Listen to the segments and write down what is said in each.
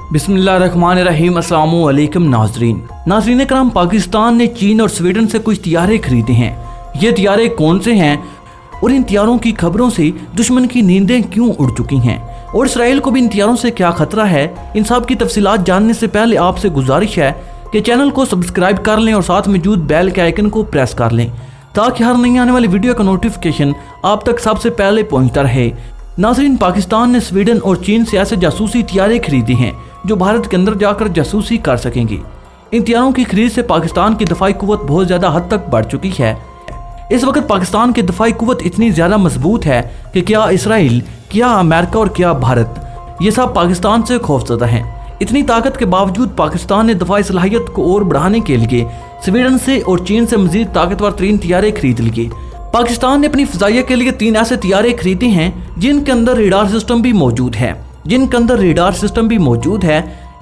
बिस्मिल्लाहिर्रहमानिर्रहीम। अस्सलामु अलैकुम नाज़रीन कराम, पाकिस्तान ने चीन और स्वीडन से कुछ तैयारे खरीदे हैं। ये तैयारे कौन से हैं और इन तैयारों की खबरों से दुश्मन की नींदें क्यों उड़ चुकी हैं और इसराइल को भी इन तैयारों से क्या खतरा है, इन सब की तफसीलात जानने से पहले आपसे गुजारिश है कि चैनल को सब्सक्राइब कर लें और साथ मौजूद बेल के आइकन को प्रेस कर लें ताकि हर नई आने वाली वीडियो का नोटिफिकेशन आप तक सबसे पहले पहुंचता रहे। नाज़रीन, पाकिस्तान ने स्वीडन और चीन से ऐसे जासूसी तैयारे खरीदे हैं जो भारत के अंदर जाकर जासूसी कर सकेंगे। इन तैयारों की खरीद से पाकिस्तान की दफाई कुव्वत बहुत ज्यादा हद तक बढ़ चुकी है। इस वक्त पाकिस्तान की दफाई कुव्वत इतनी ज्यादा मजबूत है कि क्या इसराइल, क्या अमेरिका और क्या भारत, ये सब पाकिस्तान से खौफजदा हैं। इतनी ताकत के बावजूद पाकिस्तान ने दफाई सलाहियत को और बढ़ाने के लिए स्वीडन से और चीन से मजीद ताकतवर 3 तैयारे खरीद लिए। पाकिस्तान ने अपनी फजाइया के लिए 3 ऐसे तैयारे खरीदे हैं जिनके अंदर रेडार सिस्टम भी मौजूद है।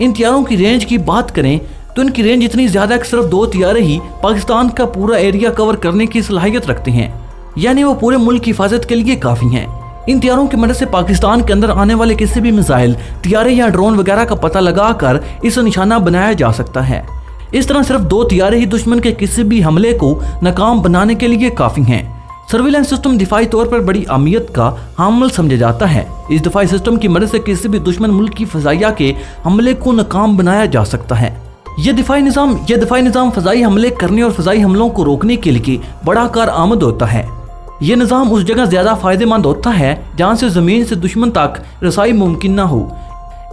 इन तैयारों की रेंज की बात करें तो इनकी रेंज इतनी ज्यादा कि सिर्फ 2 तैयारे ही पाकिस्तान का पूरा एरिया कवर करने की सलाहियत रखते हैं, यानी वो पूरे मुल्क की हिफाजत के लिए काफी हैं। इन तैयारों की मदद से पाकिस्तान के अंदर आने वाले किसी भी मिसाइल, तैयारे या ड्रोन वगैरह का पता लगाकर इसे निशाना बनाया जा सकता है। इस तरह सिर्फ 2 तैयारे ही दुश्मन के किसी भी हमले को नाकाम बनाने के लिए काफी हैं। सर्विलेंस सिस्टम दिफाई तौर पर बड़ी अहमियत का हामिल समझा जाता है। इस दिफाई सिस्टम की मदद से किसी भी दुश्मन मुल्क की फजाइया के हमले को नाकाम बनाया जा सकता है। यह दिफाई निज़ाम फजाई हमले करने और फजाई हमलों को रोकने के लिए बड़ा कारआमद होता है। यह निज़ाम उस जगह ज्यादा फायदेमंद होता है जहाँ से जमीन से दुश्मन तक रसाई मुमकिन न हो।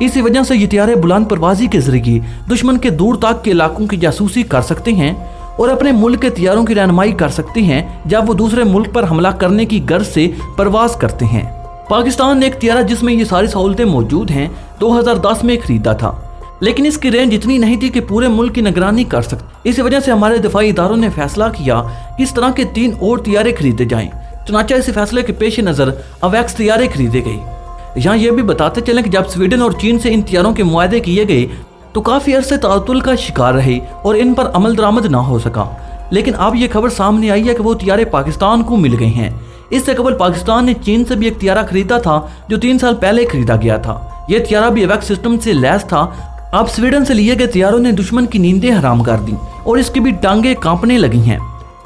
इसी वजह से ये तैयारे बुलंद परवाजी के जरिए दुश्मन के दूर तक के इलाकों की जासूसी कर सकते हैं और अपने मुल्क के तैयारों की रहनुमाई कर सकते हैं जब वो दूसरे मुल्क पर हमला करने की गर्ज से परवाज करते हैं। पाकिस्तान ने एक तैयारा जिसमें ये सारी सहूलतें मौजूद हैं 2010 में खरीदा था, लेकिन इसकी रेंज इतनी नहीं थी कि पूरे मुल्क की निगरानी कर सकते। इसी वजह से हमारे दिफाई इदारों ने फैसला किया कि इस तरह के 3 और तैयारे खरीदे जाएं। चुनांचे इस फैसले के पेश नज़र अवैक्स तैयारे खरीदे गए। यहाँ ये भी बताते चले कि जब स्वीडन और चीन से इन तैयारों के मुआहदे किए गए तो काफी अरसे तातुल का शिकार रहे और इन पर अमल दरामद ना हो सका, लेकिन अब ये खबर सामने आई है कि वो तैयारे पाकिस्तान को मिल गए हैं। इससे कबल पाकिस्तान ने चीन से भी एक तैयारा खरीदा था जो 3 साल पहले खरीदा गया था। यह तैयारा भी अवैक्स सिस्टम से लैस था। अब स्वीडन से लिए गए तैयारों ने दुश्मन की नींदें हराम कर दी और इसकी भी टांगे कांपने लगी हैं।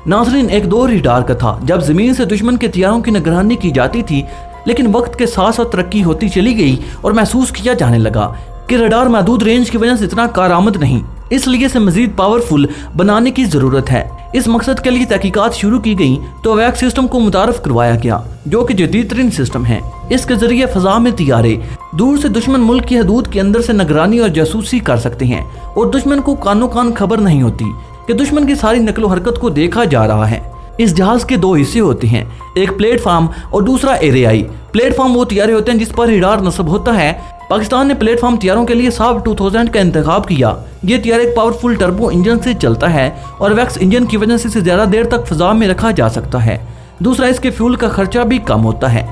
नाज़रीन, एक दौर रेडार का था जब जमीन से दुश्मन के तैयारों की निगरानी की जाती थी, लेकिन वक्त के साथ साथ तरक्की होती चली गई और महसूस किया जाने लगा कि रडार महदूद रेंज की वजह से इतना कारआमद नहीं, इसलिए इसे मजीद पावरफुल बनाने की जरूरत है। इस मकसद के लिए तहकीकात शुरू की गई तो अवैक्स सिस्टम को मुतारफ करवाया गया जो कि जदीद तरीन सिस्टम है। इसके जरिए फजा में तैयारे दूर से दुश्मन मुल्क की हदूद के अंदर से निगरानी और जासूसी कर सकते हैं और दुश्मन को कानो कान खबर नहीं होती कि दुश्मन की सारी नकलो हरकत को देखा जा रहा है। इस जहाज के 2 हिस्से होते हैं, एक प्लेटफॉर्म और दूसरा एरियाई। प्लेटफॉर्म वो तैयारे होते हैं जिस पर रडार नस्ब होता है। पाकिस्तान ने प्लेटफॉर्म तैयारों के लिए साब 2000 का इंतखाब किया। ये तैयार एक पावरफुल टर्बो इंजन से चलता है और वैक्स इंजन की वजह से इसे ज्यादा देर तक फजा में रखा जा सकता है। दूसरा, इसके फ्यूल का खर्चा भी कम होता है।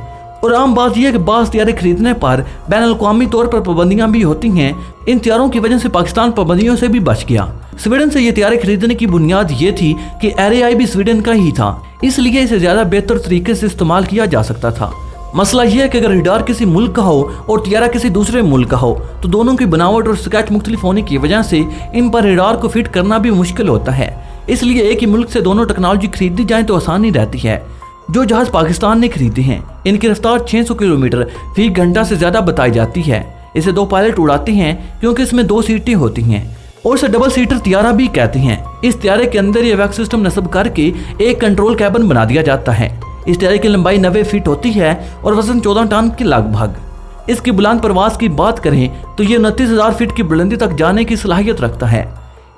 और आम बात यह है कि बाज़ तैयारे खरीदने पर बैनुल-अक़वामी तौर पर पाबंदियां भी होती हैं। इन तैयारों की वजह से पाकिस्तान पाबंदियों से भी बच गया। स्वीडन से ये तैयारे खरीदने की बुनियाद ये थी कि एरियाई भी स्वीडन का ही था, इसलिए इसे ज्यादा बेहतर तरीके से इस्तेमाल किया जा सकता था। मसला यह है कि अगर रडार किसी मुल्क का हो और तैयारा किसी दूसरे मुल्क का हो तो दोनों की बनावट और स्केच मुख्तलिफ होने की वजह से इन पर रडार को फिट करना भी मुश्किल होता है। इसलिए एक ही मुल्क से दोनों टेक्नोलॉजी खरीदी जाए तो आसानी रहती है। जो जहाज पाकिस्तान ने खरीदे हैं इनकी रफ्तार 600 किलोमीटर फी घंटा से ज्यादा बताई जाती है। इसे 2 पायलट उड़ाते हैं क्योंकि इसमें 2 सीटें होती हैं और इसे डबल सीटर तैयारा भी कहते हैं। इस तैयारे के अंदर ये वैक्स सिस्टम नस्ब करके एक कंट्रोल कैबिन बना दिया जाता है। इस तैयारे की लंबाई 90 फीट होती है और वजन 14 टन के लगभग। इसकी बुलंद परवाज की बात करें तो ये 29,000 फीट की बुलंदी तक जाने की सलाहियत रखता है।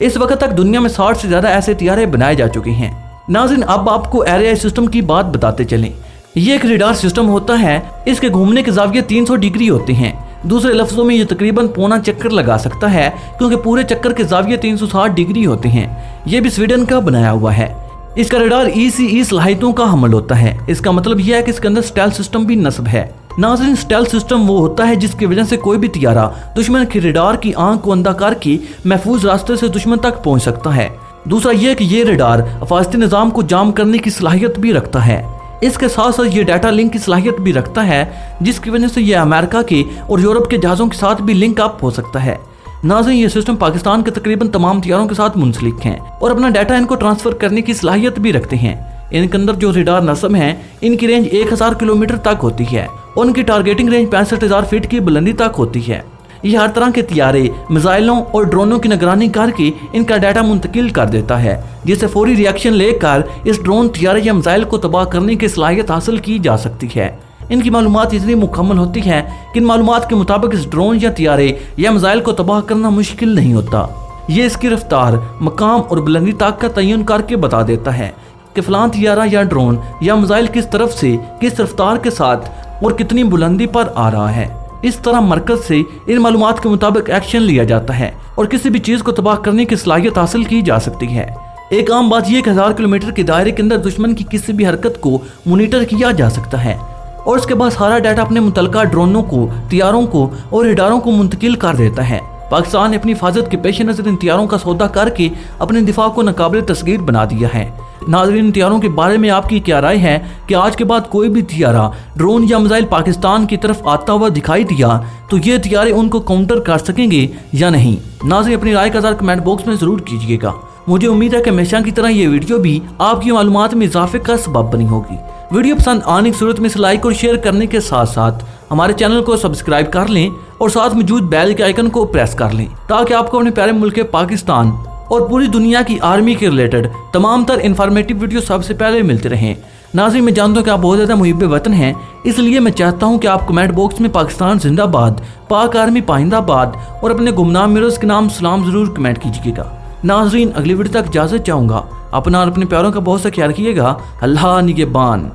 इस वक्त तक दुनिया में 60 से ज्यादा ऐसे तैयारे बनाए जा चुके हैं। नाज़रीन, अब आपको एरियाई सिस्टम की बात बताते चलें। ये एक रडार सिस्टम होता है। इसके घूमने के जाविये 300 डिग्री होते हैं। दूसरे लफ्जों में ये तकरीबन पौना चक्कर लगा सकता है क्योंकि पूरे चक्कर के जाविये 360 डिग्री होते हैं। ये भी स्वीडन का बनाया हुआ है। इसका रडार ECE सलाहियतों का हमल होता है। इसका मतलब यह है कि इसके अंदर स्टेल्थ सिस्टम भी नस्ब है। नाज़रीन, स्टेल्थ सिस्टम वो होता है जिसकी वजह से कोई भी तैयारा दुश्मन की रडार की आंख को अंधा करके महफूज रास्ते से दुश्मन तक पहुंच सकता है। दूसरा यह कि ये रडार हिफाजती निज़ाम को जाम करने की सलाहियत भी रखता है। इसके साथ साथ ये डाटा लिंक की सलाहियत भी रखता है जिसकी वजह से ये अमेरिका के और यूरोप के जहाज़ों के साथ भी लिंक अप हो सकता है। नाज़रीन, ये सिस्टम पाकिस्तान के तकरीबन तमाम हथियारों के साथ मुंसलिक हैं और अपना डाटा इनको ट्रांसफर करने की सलाहियत भी रखते हैं। इनके अंदर जो रेडार नस्म है, इनकी रेंज 1000 किलोमीटर तक होती है और उनकी टारगेटिंग रेंज 65,000 फीट की बुलंदी तक होती है। ये हर तरह के हथियारे, मिसाइलों और ड्रोनों की निगरानी करके इनका डाटा मुंतकिल कर देता है, जिससे फौरी रिएक्शन लेकर इस ड्रोन, हथियारे या मिसाइल को तबाह करने की सलाहियत हासिल की जा सकती है। इनकी मालूमात इतनी मुकम्मल होती है कि इन मालूमात के मुताबिक इस ड्रोन या हथियारे या मिसाइल को तबाह करना मुश्किल नहीं होता। ये इसकी रफ्तार, मकाम और बुलंदी तक का तयन करके बता देता है कि फलां हथियारा या ड्रोन या मिसाइल किस तरफ से, किस रफ्तार के साथ और कितनी बुलंदी पर आ रहा है। इस तरह मरकज से इन मालूमात के मुताबिक एक्शन लिया जाता है और किसी भी चीज को तबाह करने की सलाहियत हासिल की जा सकती है। एक आम बात यह कि 1000 किलोमीटर के दायरे के अंदर दुश्मन की किसी भी हरकत को मॉनिटर किया जा सकता है और उसके बाद सारा डाटा अपने मुतलका ड्रोनों को, हथियारों को और रडारों को मुंतकिल कर देता है। पाकिस्तान ने अपनी हिफाजत के पेश नज़र इन हथियारों का सौदा करके अपने दिफा को नाकाबिल तस्गीर बना दिया है। नाज़रीन, हथियारों के बारे में आपकी क्या राय है कि आज के बाद कोई भी हथियारा, ड्रोन या मिसाइल पाकिस्तान की तरफ आता हुआ दिखाई दिया तो ये हथियारे उनको काउंटर कर सकेंगे या नहीं? नाज़रीन, अपनी राय का कमेंट बॉक्स में ज़रूर कीजिएगा। मुझे उम्मीद है कि हमेशा की तरह ये वीडियो भी आपकी मालूमात में इजाफे का सबब बनी होगी। वीडियो पसंद आने की सूरत में इसे लाइक और शेयर करने के साथ साथ हमारे चैनल को सब्सक्राइब कर लें और साथ मौजूद बेल के आइकन को प्रेस कर लें ताकि आपको अपने प्यारे मुल्क पाकिस्तान और पूरी दुनिया की आर्मी के रिलेटेड तमाम तर इन्फॉर्मेटिव वीडियो सबसे पहले मिलते रहें। नाज़रीन, मैं जानता हूँ कि आप बहुत ज़्यादा मुहिब वतन हैं, इसलिए मैं चाहता हूँ कि आप कमेंट बॉक्स में पाकिस्तान जिंदाबाद, पाक आर्मी पाइंदाबाद और अपने गुमनाम मीरर्स के नाम सलाम ज़रूर कमेंट कीजिएगा। नाज़रीन, अगली वीडियो तक इजाज़त चाहूँगा। अपना और अपने प्यारों का बहुत सा ख्याल रखिएगा। अल्लाह निगहबान।